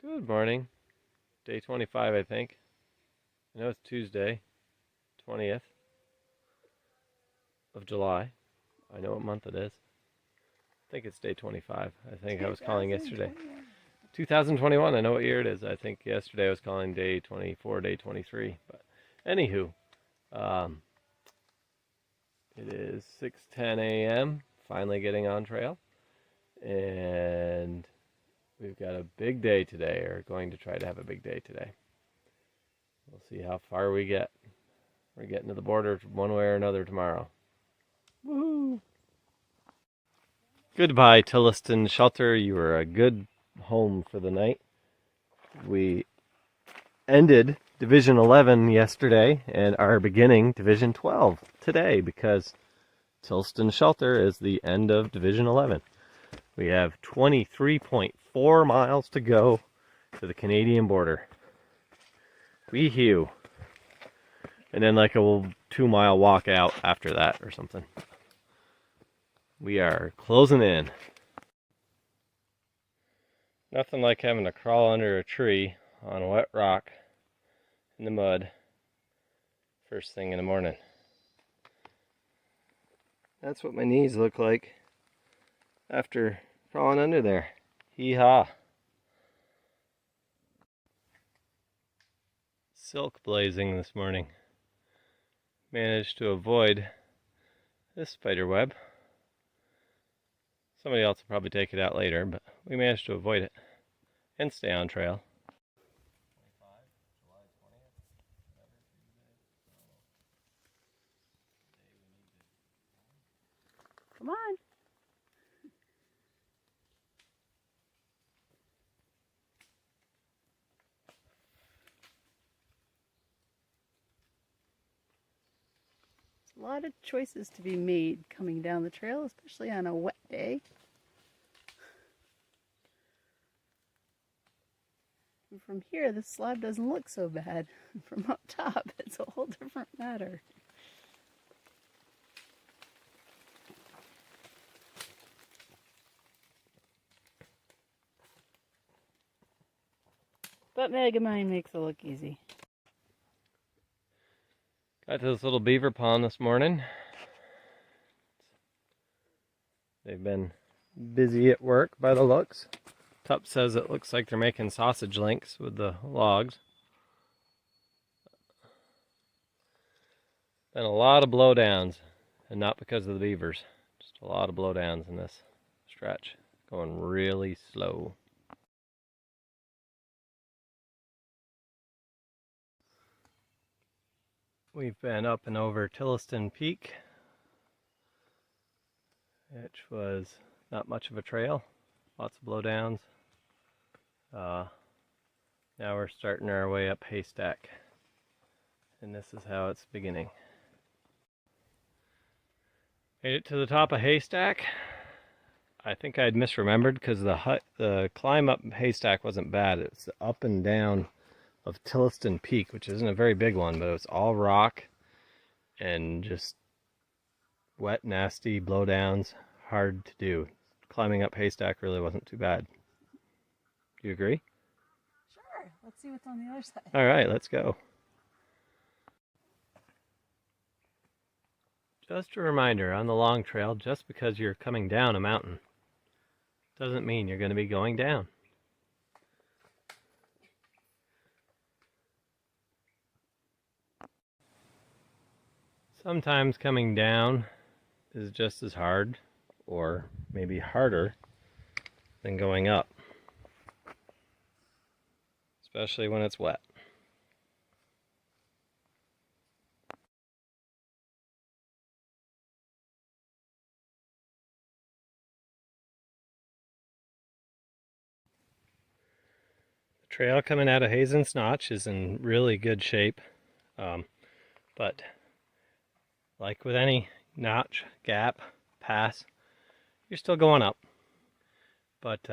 Good morning. Day 25, I think. I know it's Tuesday, 20th of July. I know what month it is. I think it's day 25. I think I was calling yesterday. 2021, I know what year it is. I think yesterday I was calling day 24, day 23. But anywho, it is 6:10 a.m. Finally getting on trail. And we've got a big day today, or going to try to have a big day today. We'll see how far we get. We're getting to the border one way or another tomorrow. Woohoo! Goodbye, Tilloston Shelter. You were a good home for the night. We ended Division 11 yesterday and are beginning Division 12 today because Tilloston Shelter is the end of Division 11. We have 23.4 miles to go to the Canadian border. Wee-hoo. And then like a 2-mile walk out after that or something. We are closing in. Nothing like having to crawl under a tree on wet rock in the mud first thing in the morning. That's what my knees look like after crawling under there. Hee-haw. Silk blazing this morning. Managed to avoid this spider web. Somebody else will probably take it out later, but we managed to avoid it and stay on trail. Come on. There's a lot of choices to be made coming down the trail, especially on a wet day. And from here, the slab doesn't look so bad. From up top, it's a whole different matter. But Megamind makes it look easy. Got to this little beaver pond this morning. They've been busy at work by the looks. Tup says it looks like they're making sausage links with the logs. Been a lot of blowdowns, and not because of the beavers. Just a lot of blowdowns in this stretch. Going really slow. We've been up and over Tilloston Peak, which was not much of a trail. Lots of blowdowns. Now we're starting our way up Haystack, and this is how it's beginning. Made it to the top of Haystack. I think I'd misremembered because the climb up Haystack wasn't bad. It's the up and down of Tilloston Peak, which isn't a very big one, but it's all rock and just wet, nasty blowdowns. Hard to do. Climbing up Haystack really wasn't too bad. Do you agree? Sure. Let's see what's on the other side. All right, let's go. Just a reminder, on the long trail, just because you're coming down a mountain doesn't mean you're going to be going down. Sometimes coming down is just as hard, or maybe harder, than going up, especially when it's wet. The trail coming out of Hazen's Notch is in really good shape, but like with any notch, gap, pass, you're still going up. But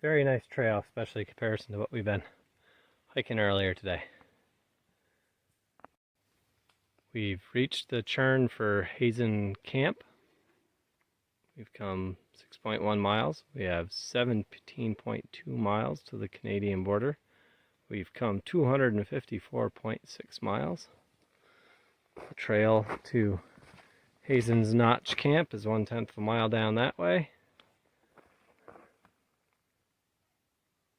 very nice trail, especially in comparison to what we've been hiking earlier today. We've reached the churn for Hazen Camp. We've come 6.1 miles. We have 17.2 miles to the Canadian border. We've come 254.6 miles. The trail to Hazen's Notch Camp is 1/10 of a mile down that way.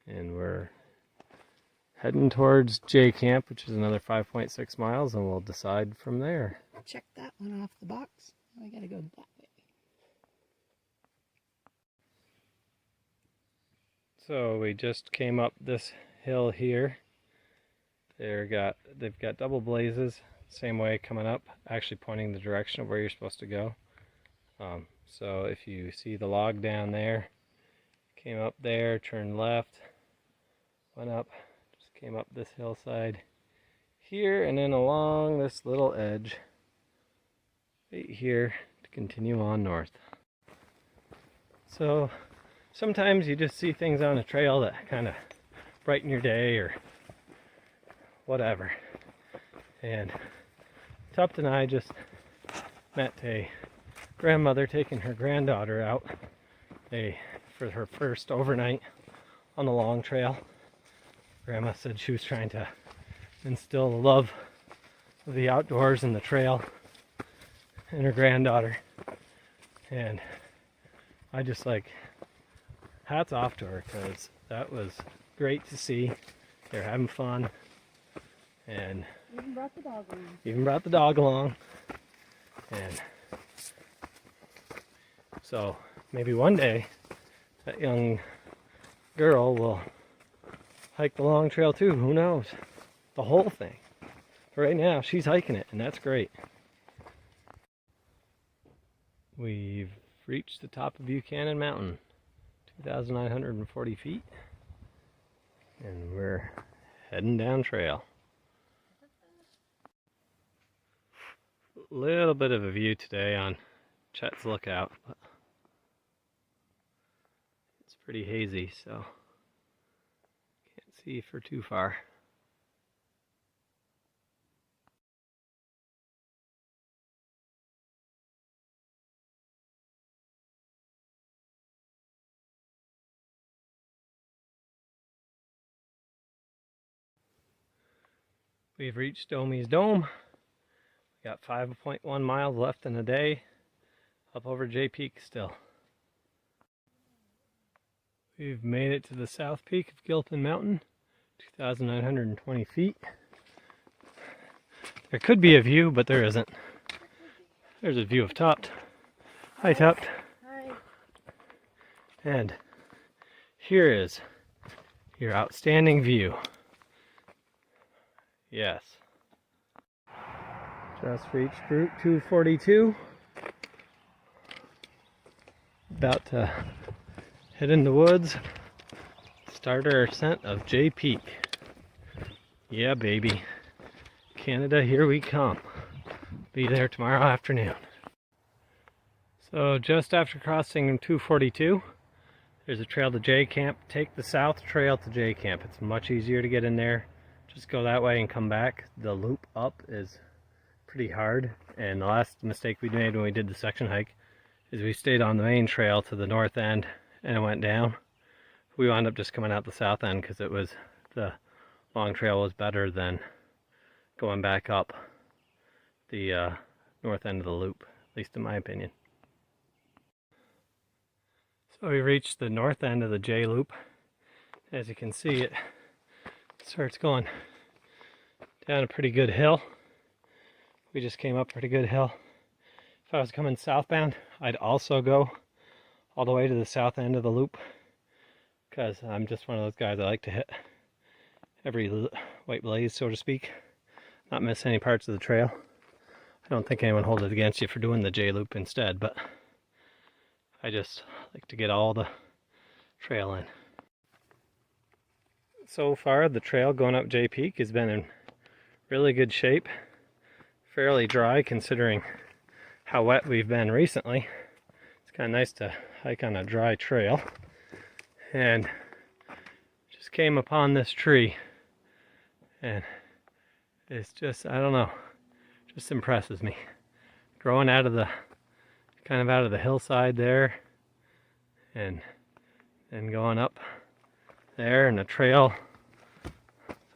And we're heading towards J Camp, which is another 5.6 miles, and we'll decide from there. Check that one off the box. Now we gotta go that way. So we just came up this hill here. They've got double blazes, same way coming up, actually pointing the direction of where you're supposed to go. So if you see the log down there, came up there, turned left, went up, just came up this hillside here, and then along this little edge right here to continue on north. So sometimes you just see things on a trail that kind of brighten your day or whatever. And Tupt and I just met a grandmother taking her granddaughter out for her first overnight on the long trail. Grandma said she was trying to instill the love of the outdoors and the trail in her granddaughter. And I just hats off to her, because that was great to see. They're having fun. And Even brought the dog along. Even brought the dog along. And so maybe one day that young girl will hike the long trail too. Who knows? The whole thing. But right now she's hiking it, and that's great. We've reached the top of Buchanan Mountain, 2,940 feet, and we're heading down trail. Little bit of a view today on Chet's Lookout, but it's pretty hazy, so can't see for too far. We've reached Domey's Dome. We got 5.1 miles left in a day, up over J Peak still. We've made it to the south peak of Gilpin Mountain, 2,920 feet. There could be a view, but there isn't. There's a view of Tupt. Hi, Tupt. Hi. And here is your outstanding view. Yes. Just reached Route 242. About to head in the woods. Start our ascent of J Peak. Yeah, baby. Canada, here we come. Be there tomorrow afternoon. So just after crossing 242, there's a trail to J Camp. Take the south trail to J Camp. It's much easier to get in there. Just go that way and come back. The loop up is pretty hard, and the last mistake we made when we did the section hike is we stayed on the main trail to the north end and it went down. We wound up just coming out the south end because the long trail was better than going back up the north end of the loop, at least in my opinion. So we reached the north end of the J loop. As you can see, it starts going down a pretty good hill. We just came up a pretty good hill. If I was coming southbound, I'd also go all the way to the south end of the loop, because I'm just one of those guys. I like to hit every white blaze, so to speak, not miss any parts of the trail. I don't think anyone holds it against you for doing the J loop instead, but I just like to get all the trail in. So far, the trail going up J Peak has been in really good shape. Fairly dry considering how wet we've been recently. It's kind of nice to hike on a dry trail. And just came upon this tree, and it's just, I don't know, just impresses me. Growing out of the hillside there. and then going up there, and the trail,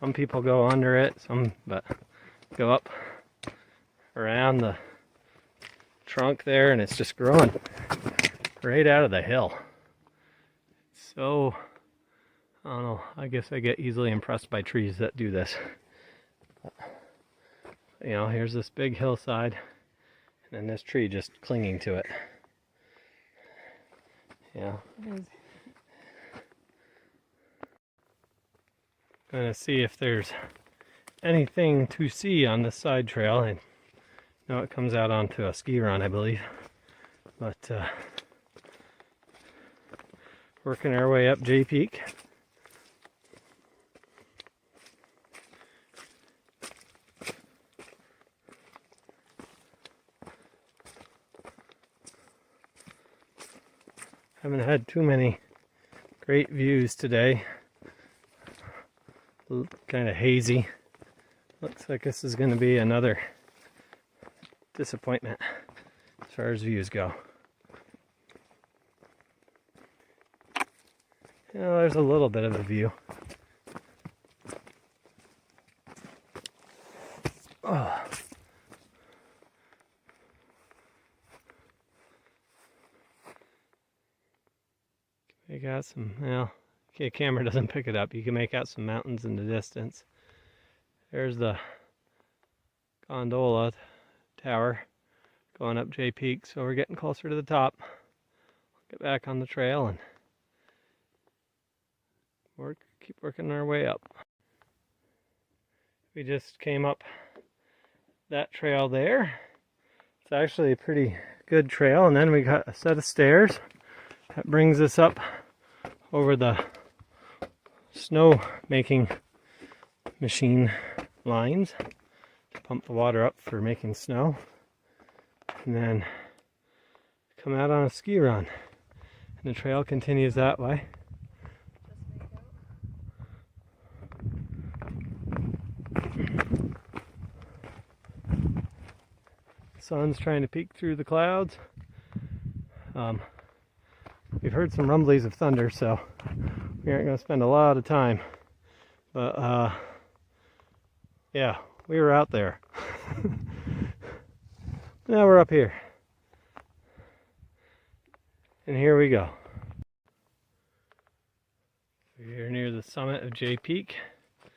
some people go under it, but go up around the trunk there, and it's just growing right out of the hill. So, I don't know, I guess I get easily impressed by trees that do this. But, you know, here's this big hillside, and then this tree just clinging to it. Yeah. Gonna see if there's anything to see on this side trail. I know it comes out onto a ski run, I believe. But working our way up J Peak. Haven't had too many great views today. Kind of hazy. Looks like this is going to be another disappointment as far as views go. You know, there's a little bit of a view. Oh. I got some, well, okay, camera doesn't pick it up. You can make out some mountains in the distance. There's the gondola tower going up J Peak, so we're getting closer to the top. Get back on the trail and keep working our way up. We just came up that trail there. It's actually a pretty good trail, and then we got a set of stairs that brings us up over the snow making machine lines to pump the water up for making snow, and then come out on a ski run, and the trail continues that way. Sun's trying to peek through the clouds. We've heard some rumblies of thunder, so we aren't going to spend a lot of time. But yeah, we were out there. Now we're up here. And here we go. We're near the summit of J Peak. I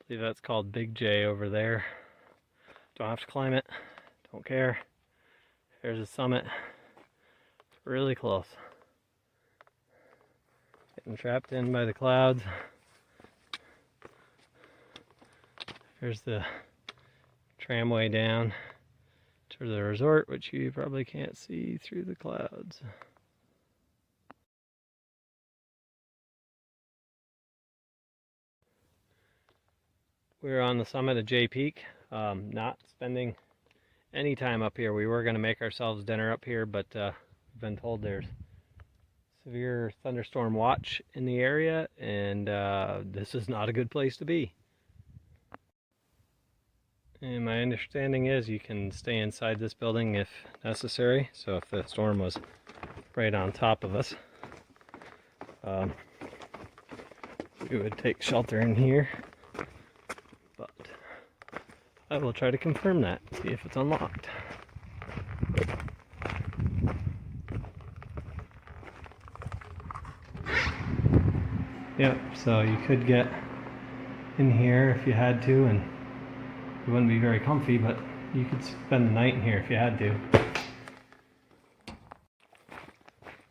believe that's called Big J over there. Don't have to climb it. Don't care. There's a summit. It's really close. Getting trapped in by the clouds. There's the tramway down to the resort, which you probably can't see through the clouds. We're on the summit of J Peak, not spending any time up here. We were going to make ourselves dinner up here, but we've been told there's severe thunderstorm watch in the area, and this is not a good place to be. And my understanding is you can stay inside this building if necessary, so if the storm was right on top of us, we would take shelter in here. But I will try to confirm that, see if it's unlocked. Yep, so you could get in here if you had to, and it wouldn't be very comfy, but you could spend the night in here if you had to.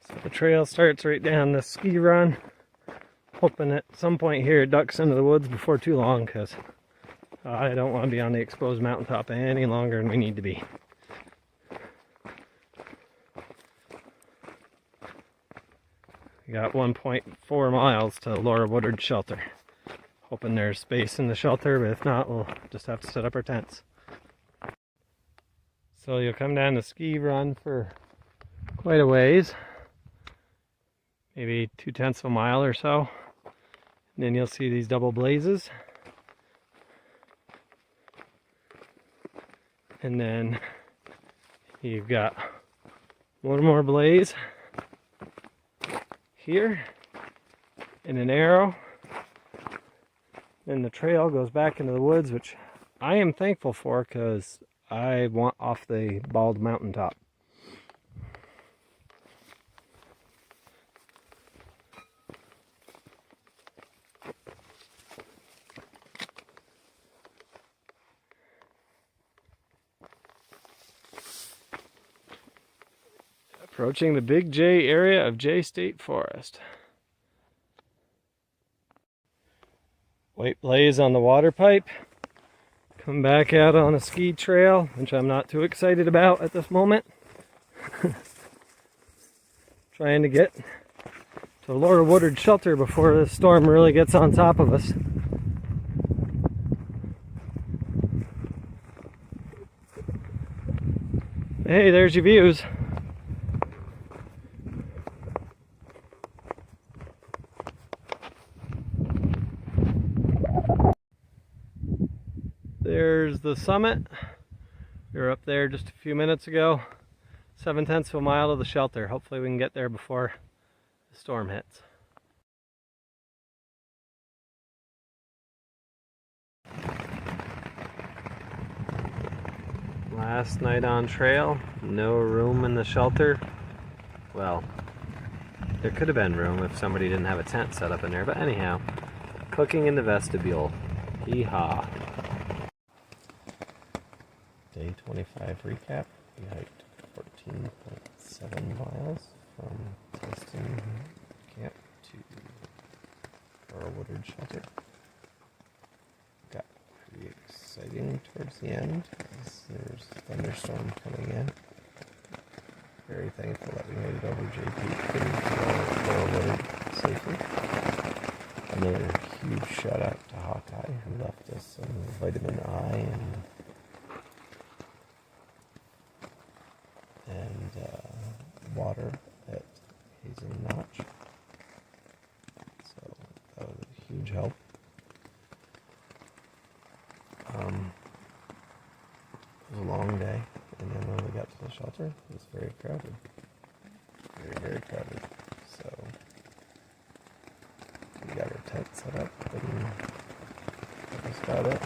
So the trail starts right down the ski run. Hoping at some point here it ducks into the woods before too long, because I don't want to be on the exposed mountaintop any longer than we need to be. We got 1.4 miles to Laura Woodard Shelter. Hoping there's space in the shelter, but if not, we'll just have to set up our tents. So you'll come down the ski run for quite a ways, maybe 0.2 of a mile or so. And then you'll see these double blazes. And then you've got one more blaze. here in an arrow. Then the trail goes back into the woods, which I am thankful for because I want off the bald mountaintop. Approaching the Big J area of J State Forest. White blaze on the water pipe. Come back out on a ski trail, which I'm not too excited about at this moment. Trying to get to Laura Woodard Shelter before the storm really gets on top of us. Hey, there's your views. There's the summit. We were up there just a few minutes ago. 7/10 of a mile to the shelter. Hopefully we can get there before the storm hits. Last night on trail, no room in the shelter. Well, there could have been room if somebody didn't have a tent set up in there, but anyhow, cooking in the vestibule. Hee-haw. Day 25 recap. We hiked 14.7 miles from Tilloston Camp to Laura Woodard Shelter. Got pretty exciting towards the end as there's a thunderstorm coming in. Very thankful that we made it over JP and Laura Woodard safely. Another huge shout out to Hawkeye who left us some vitamin I and water at Hazen Notch. So that was a huge help. It was a long day, and then when we got to the shelter, it was very crowded. Very crowded. So we got our tent set up, and that was about it.